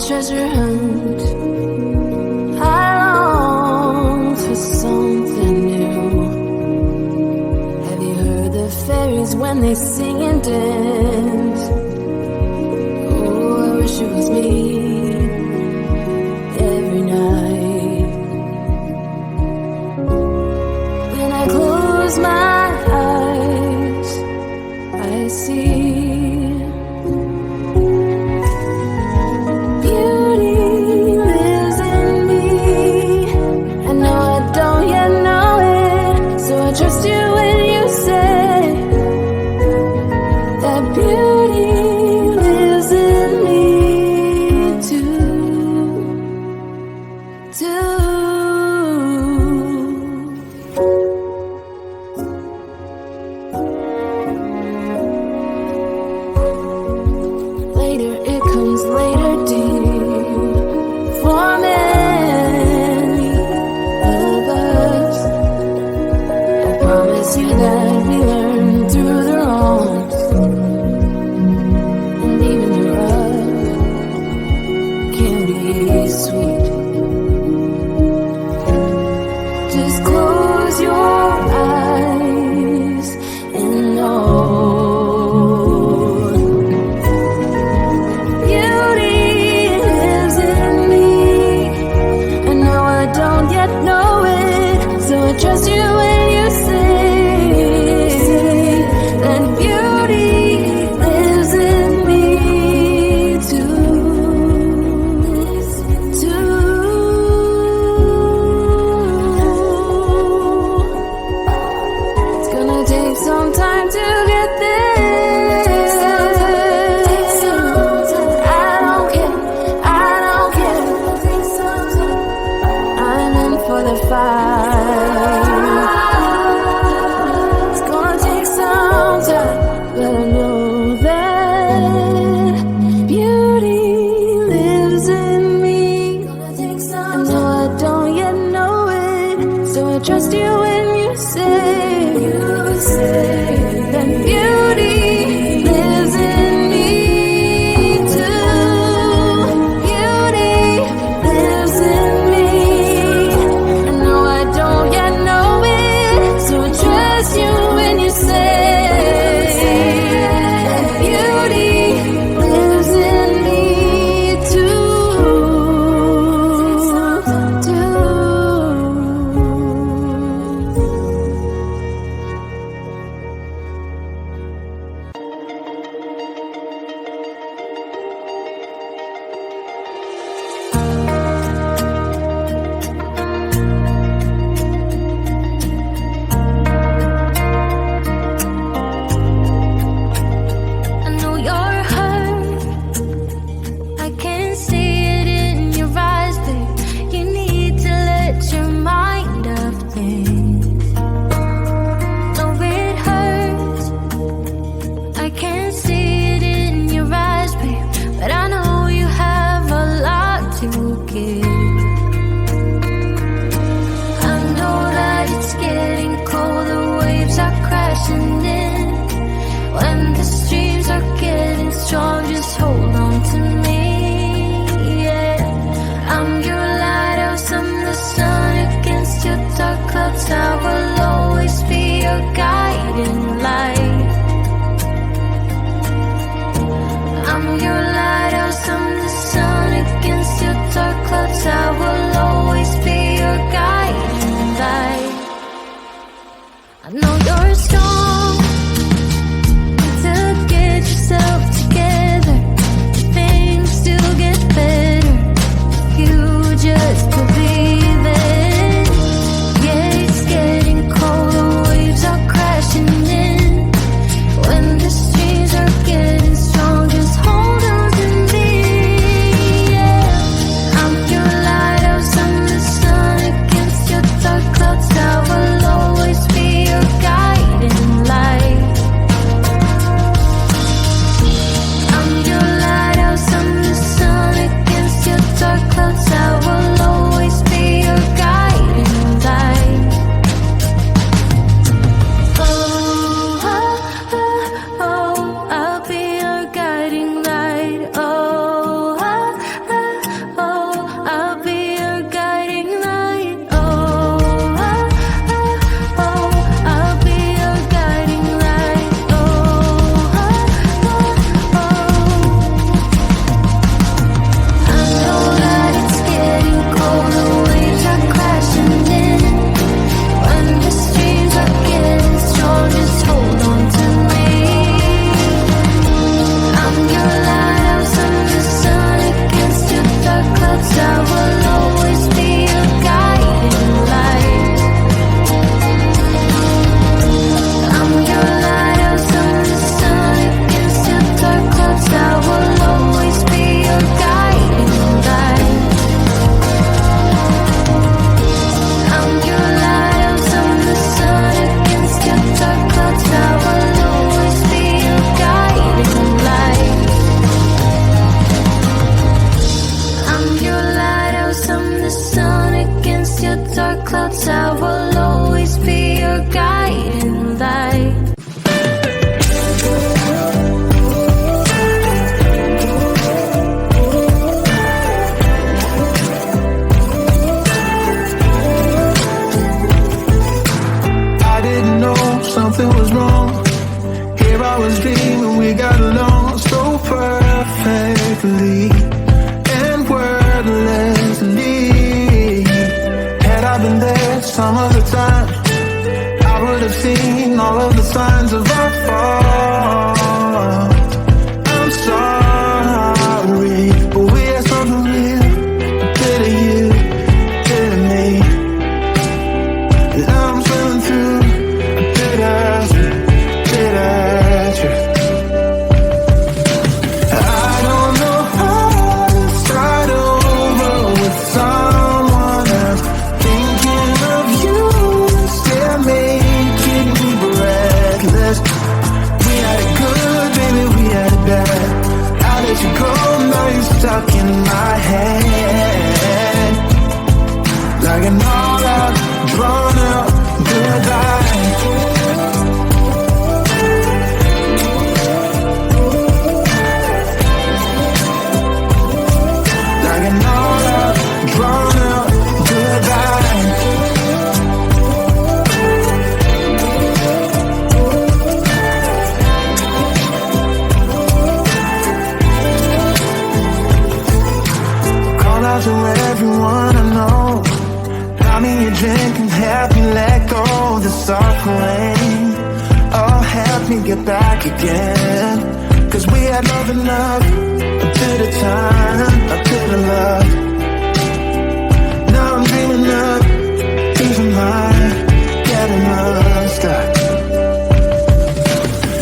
treasure hunt. I long for something new. Have you heard the fairies when they sing and dance? Oh, I wish it was me every night. When I close my eyes, I see trust you when you say that beauty lives in me too. Later it comes later deep for many of us. Promise you that we learn through the wrongs, and even the rough can be sweet. Just close your eyes and know beauty lives in me. I know I don't yet know it, so I trust you when you say that beauty lives in me too. It's gonna take some time to get there. I don't care. I'm in for the fight. But I know that beauty lives in me. I know I don't yet know it, so I trust you when you say that beauty lives in me too. Beauty lives in me. I know I don't yet know it, so I trust you when you say I will always be your guiding light. I'm your lighthouse, I'm the sun against your dark clouds. your dark clouds, I will always be your guiding light. I didn't know something was wrong. Here I was dreaming we got along so perfectly and wordlessly. Had I been there some of the time, I would have seen all of the signs of our fault. I'm sorry, but we had something real. Did it you, did it me. And I'm swimming through a bitter truth. I don't know how to start over with someone else. Thinking of you still making me breathless. We had it good, baby, we had it bad. I let you go, now you're stuck in my head. Like an all-out, drawn-out goodbye. Like an all-out, drawn-out goodbye. Call out to everyone I know. Buy me a drink and help me let go of the soft rain. Oh, help me get back again. 'Cause we had love enough, a bit of time, a bit of love. Now I'm dreaming up things of mine, getting unstuck.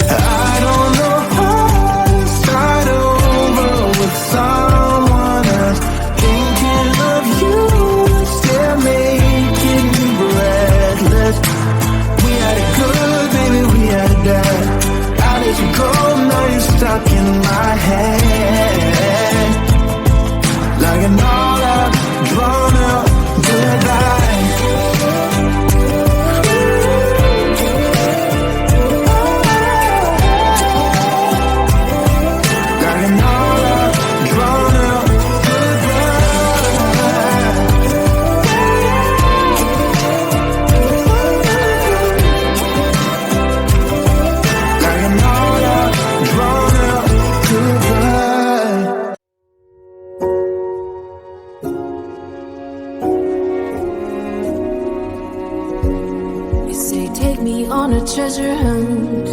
I don't know how to start over with someone else. Thinking of you still making me breathless. We had it good, baby, we had it bad. I let you go, now you're stuck in my head. Like an all-out, drawn-out goodbye. Like an all-out, drawn-out goodbye. Like an all-out, drawn-out goodbye. You say take me on a treasure hunt.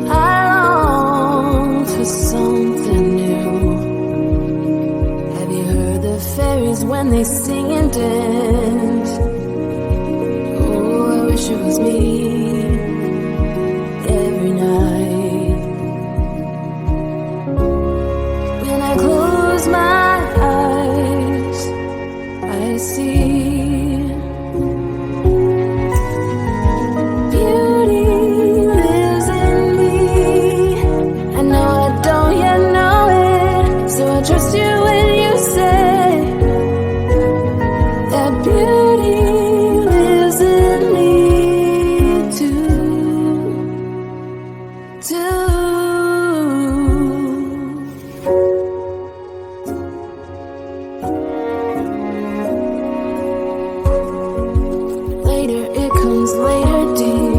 I long for something new. Have you heard the fairies when they sing and dance? Oh, I wish it was me every night. When I close my eyes, I see beauty lives in me. I know I don't yet know it, so I trust you when you say that beauty lives in me too. Later it comes later deep.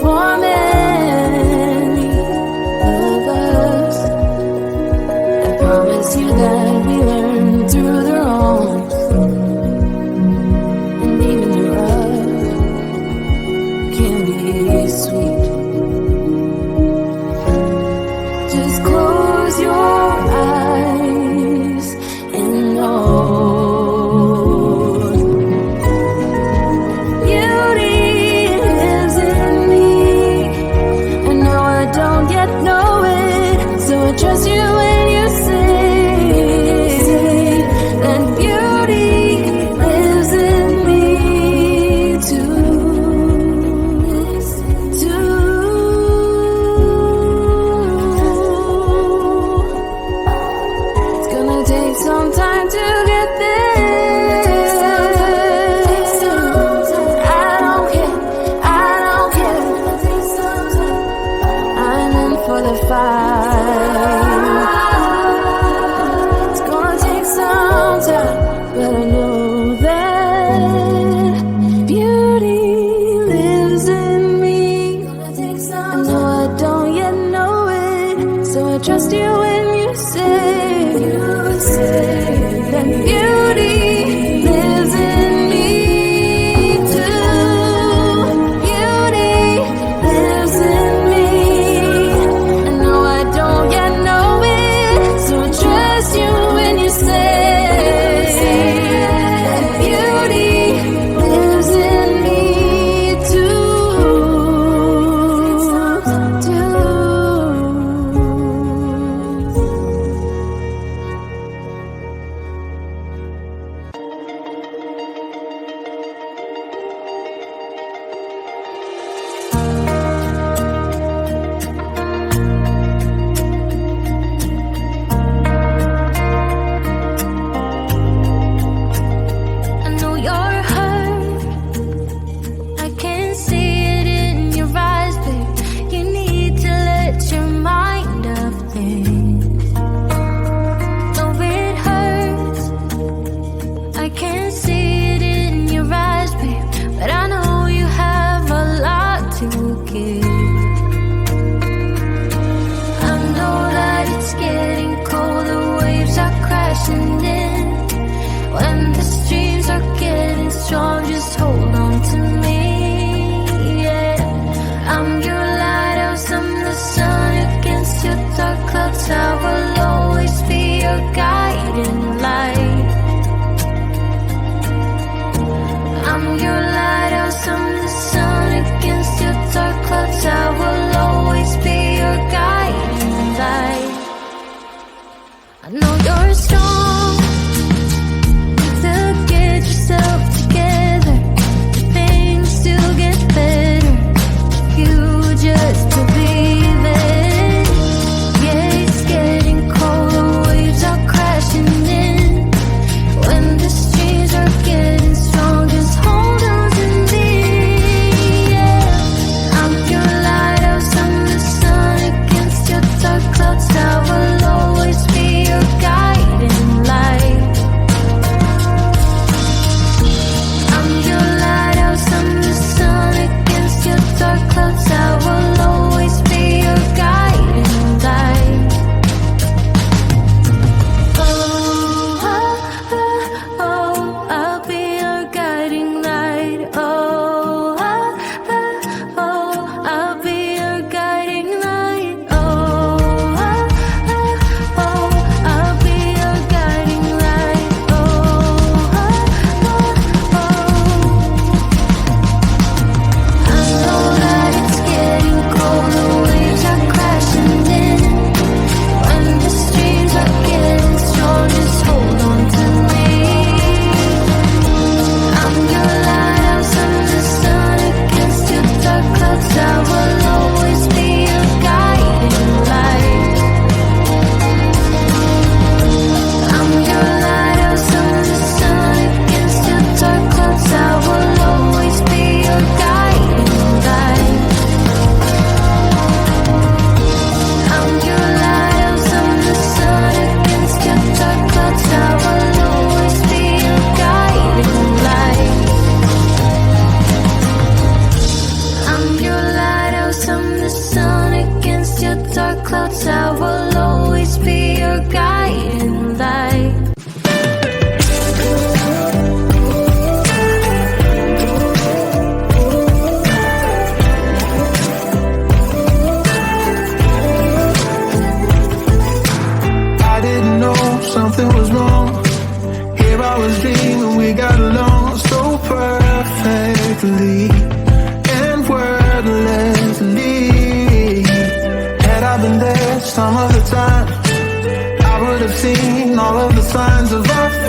For many of us, I promise you that we learn through the wrongs. And even the rough can be sweet. Just close your eyes and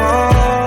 fall.